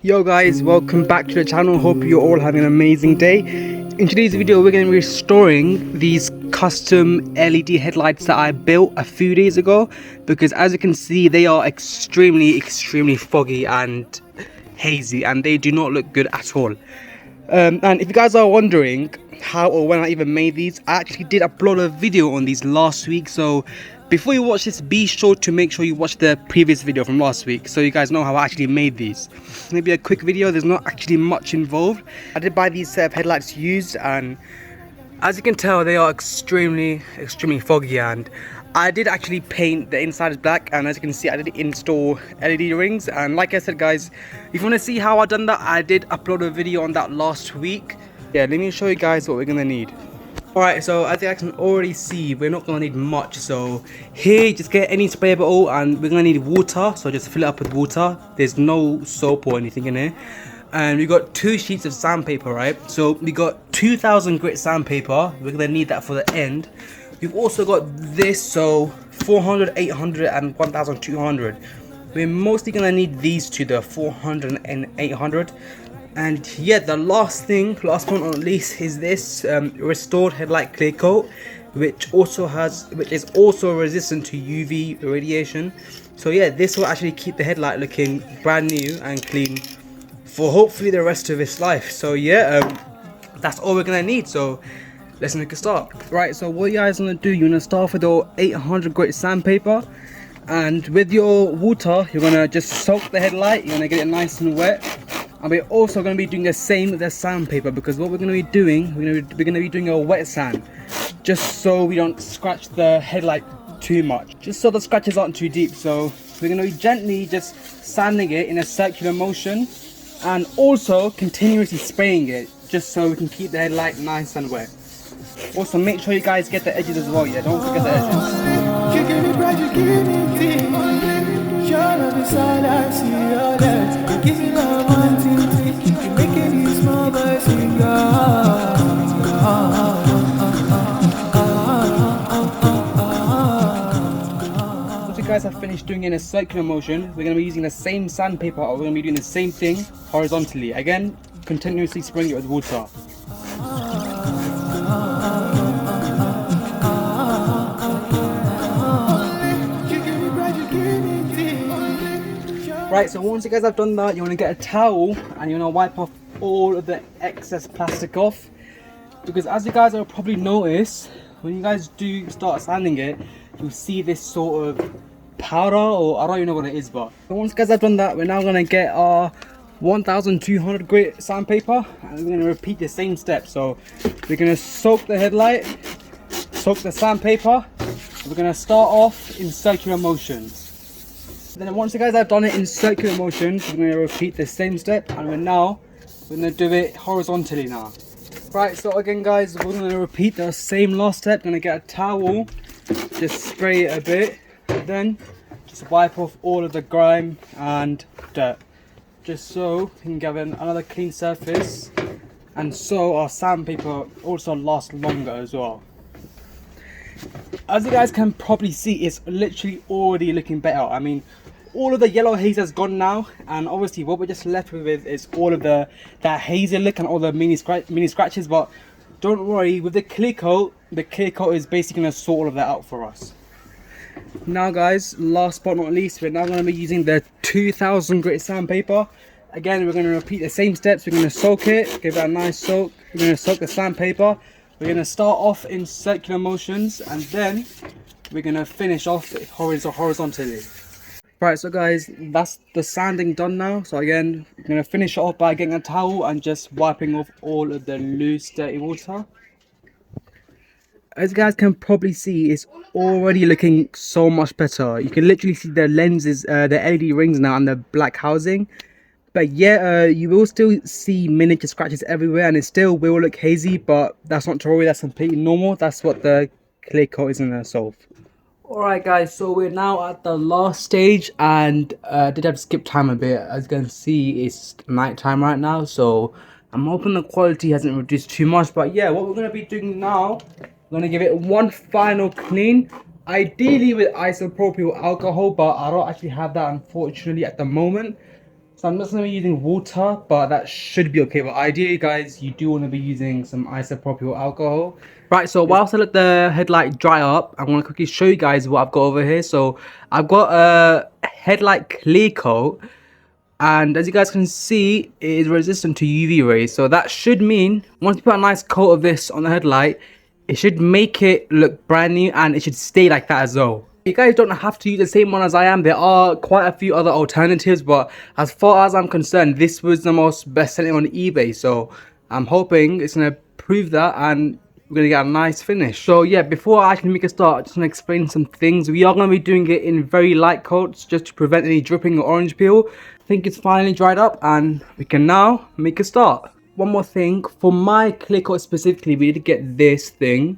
Yo guys, welcome back to the channel. Hope you're all having an amazing day. In today's video we're going to be restoring these custom LED headlights that I built a few days ago, because as you can see they are extremely foggy and hazy and they do not look good at all. And if you guys are wondering how or when I even made these, I actually did upload a video on these last week, so before you watch this, be sure to make sure you watch the previous video from last week so you guys know how I actually made these. Maybe a quick video, there's not actually much involved. I did buy these set of headlights used, and as you can tell they are extremely foggy, and I did actually paint the inside black, and as you can see I did install LED rings. And like I said guys, if you want to see how I done that, I did upload a video on that last week. Yeah, let me show you guys what we're gonna need. Alright, so as you can already see, we're not going to need much. So here, just get any spray bottle and we're going to need water. So just fill it up with water. There's no soap or anything in here. And we got 2 sheets of sandpaper, right? So we got 2000 grit sandpaper. We're going to need that for the end. We've also got this, so 400, 800 and 1200. We're mostly going to need these two, the 400 and 800. And yeah, the last but not least, is this restored headlight clear coat, which is also resistant to UV radiation. So yeah, this will actually keep the headlight looking brand new and clean for hopefully the rest of its life. So yeah, that's all we're gonna need. So let's make a start. Right, so what you guys gonna do, you're gonna start with your 800 grit sandpaper, and with your water you're gonna just soak the headlight. You're gonna get it nice and wet. And we're also going to be doing the same with the sandpaper, because what we're going to be doing, we're going to be doing a wet sand, just so we don't scratch the headlight too much, just so the scratches aren't too deep. So we're going to be gently just sanding it in a circular motion, and also continuously spraying it, just so we can keep the headlight nice and wet. Also make sure you guys get the edges as well, yeah, don't forget the edges. Once you guys have finished doing it in a circular motion, we're going to be using the same sandpaper, or we're going to be doing the same thing horizontally. Again, continuously spraying it with water. Right, so once you guys have done that, you want to get a towel and you want to wipe off all of the excess plastic off, because as you guys will probably notice, when you guys do start sanding it, you'll see this sort of powder, or I don't even know what it is. But once you guys have done that, we're now going to get our 1200 grit sandpaper, and we're going to repeat the same steps. So we're going to soak the headlight, soak the sandpaper. We're going to start off in circular motions. Then once you guys have done it in circular motions, we're going to repeat the same step, and we're going to do it horizontally now. Right, so again guys, we're going to repeat the same last step. Going to get a towel, just spray it a bit, then just wipe off all of the grime and dirt, just so we can get another clean surface, and so our sandpaper also lasts longer as well. As you guys can probably see, it's literally already looking better. I mean, all of the yellow haze has gone now, and obviously what we're just left with is all of that hazy look and all the mini scratches. But don't worry, with the clear coat is basically going to sort all of that out for us. Now guys, last but not least, we're now going to be using the 2000 grit sandpaper. Again, we're going to repeat the same steps. We're going to soak it, give it a nice soak. We're going to soak the sandpaper. We're going to start off in circular motions, and then we're going to finish off horizontally. Right, so guys, that's the sanding done now. So again, we're going to finish it off by getting a towel and just wiping off all of the loose dirty water. As you guys can probably see, it's already looking so much better. You can literally see the lenses, the LED rings now, and the black housing. But yeah, you will still see miniature scratches everywhere, and it still will look hazy, but that's not to worry, that's completely normal. That's what the clear coat is going to solve. Alright guys, so we're now at the last stage, and did have to skip time a bit. As you can see, it's night time right now, so I'm hoping the quality hasn't reduced too much. But yeah, what we're going to be doing now, we're going to give it one final clean. ideally with isopropyl alcohol, but I don't actually have that unfortunately at the moment. So I'm just going to be using water, but that should be okay. But ideally, guys, you do want to be using some isopropyl alcohol. Right, so whilst I let the headlight dry up, I'm going to quickly show you guys what I've got over here. So I've got a headlight clear coat. And as you guys can see, it is resistant to UV rays. So that should mean once you put a nice coat of this on the headlight, it should make it look brand new and it should stay like that as well. You guys don't have to use the same one as I am. There are quite a few other alternatives, but as far as I'm concerned, this was the most best selling on eBay. So I'm hoping it's going to prove that and we're going to get a nice finish. So yeah, before I actually make a start, I just want to explain some things. We are going to be doing it in very light coats just to prevent any dripping or orange peel. I think it's finally dried up and we can now make a start. One more thing, for my clear coat specifically, we need to get this thing.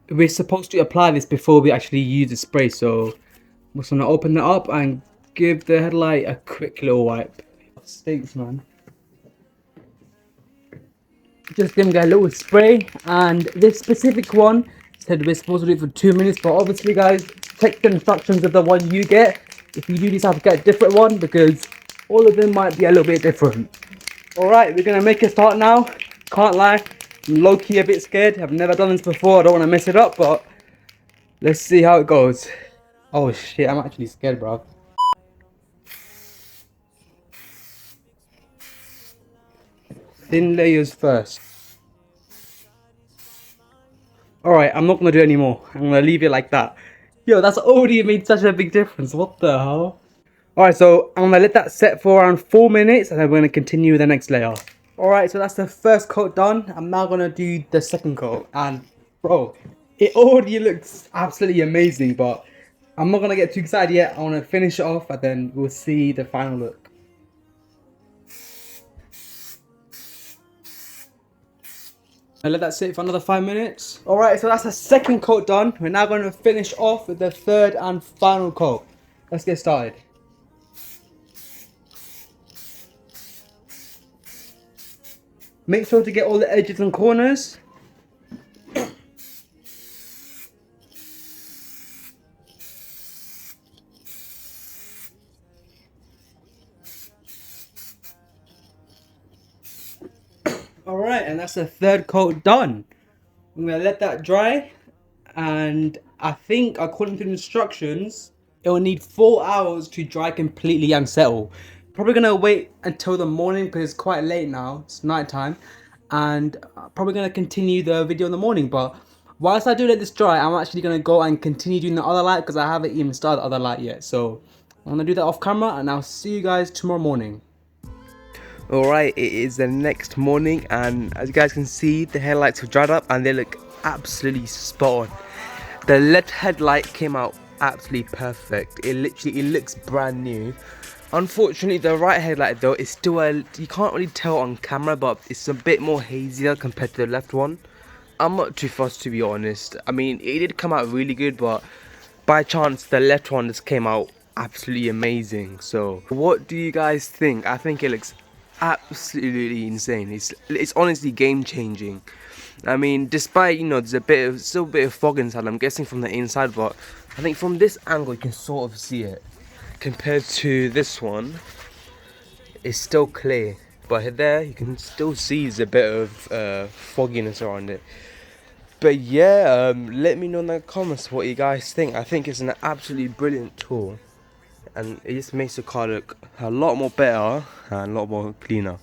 We're supposed to apply this before we actually use the spray, so we're just going to open it up and give the headlight a quick little wipe. It stinks, man. Just gonna get a little spray, and this specific one said we're supposed to do it for 2 minutes, but obviously guys, check the instructions of the one you get if you do decide to get a different one, because all of them might be a little bit different. Alright, we're gonna make a start now. Can't lie, I'm low-key a bit scared. I've never done this before, I don't want to mess it up, but let's see how it goes. Oh shit, I'm actually scared, bro. Thin layers first. Alright, I'm not going to do any more. I'm going to leave it like that. Yo, that's already made such a big difference. What the hell? Alright, so I'm going to let that set for around 4 minutes and then we're going to continue with the next layer. Alright, so that's the first coat done. I'm now going to do the second coat. And bro, it already looks absolutely amazing, but I'm not going to get too excited yet. I want to finish it off and then we'll see the final look. I let that sit for another 5 minutes. Alright, so that's the second coat done. We're now going to finish off with the third and final coat. Let's get started. Make sure to get all the edges and corners. Alright, and that's the third coat done. I'm going to let that dry, and I think according to the instructions, it will need 4 hours to dry completely and settle. Probably going to wait until the morning because it's quite late now, it's night time, and probably going to continue the video in the morning. But whilst I do let this dry, I'm actually going to go and continue doing the other light because I haven't even started the other light yet. So I'm going to do that off camera and I'll see you guys tomorrow morning. Alright, it is the next morning and as you guys can see, the headlights have dried up and they look absolutely spot on. The left headlight came out absolutely perfect. It looks brand new. Unfortunately, the right headlight though is still you can't really tell on camera, but it's a bit more hazier compared to the left one. I'm not too fussed, to be honest. I mean, it did come out really good, but by chance the left one just came out absolutely amazing. So what do you guys think? I think it looks absolutely insane. It's honestly game changing. I mean, despite, you know, there's still a bit of fog inside, I'm guessing from the inside, but I think from this angle you can sort of see it. Compared to this one, it's still clear, but there you can still see there's a bit of fogginess around it. But yeah, let me know in the comments what you guys think. I think it's an absolutely brilliant tool, and it just makes the car look a lot more better and a lot more cleaner.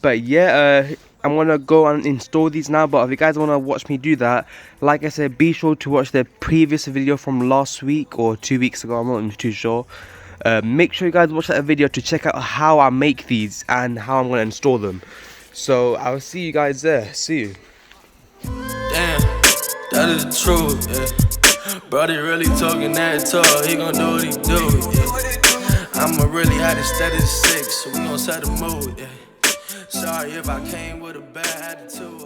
But yeah, I'm gonna go and install these now, but if you guys want to watch me do that, like I said, be sure to watch the previous video from last week or 2 weeks ago, I'm not even too sure. Make sure you guys watch that video to check out how I make these and how I'm gonna install them. So I'll see you guys there. See you. Damn, that is the truth, yeah. Brody really talking that talk, he gon' do what he do, yeah. I'ma really have the status 6, so we gon' set the mood, yeah. Sorry if I came with a bad attitude,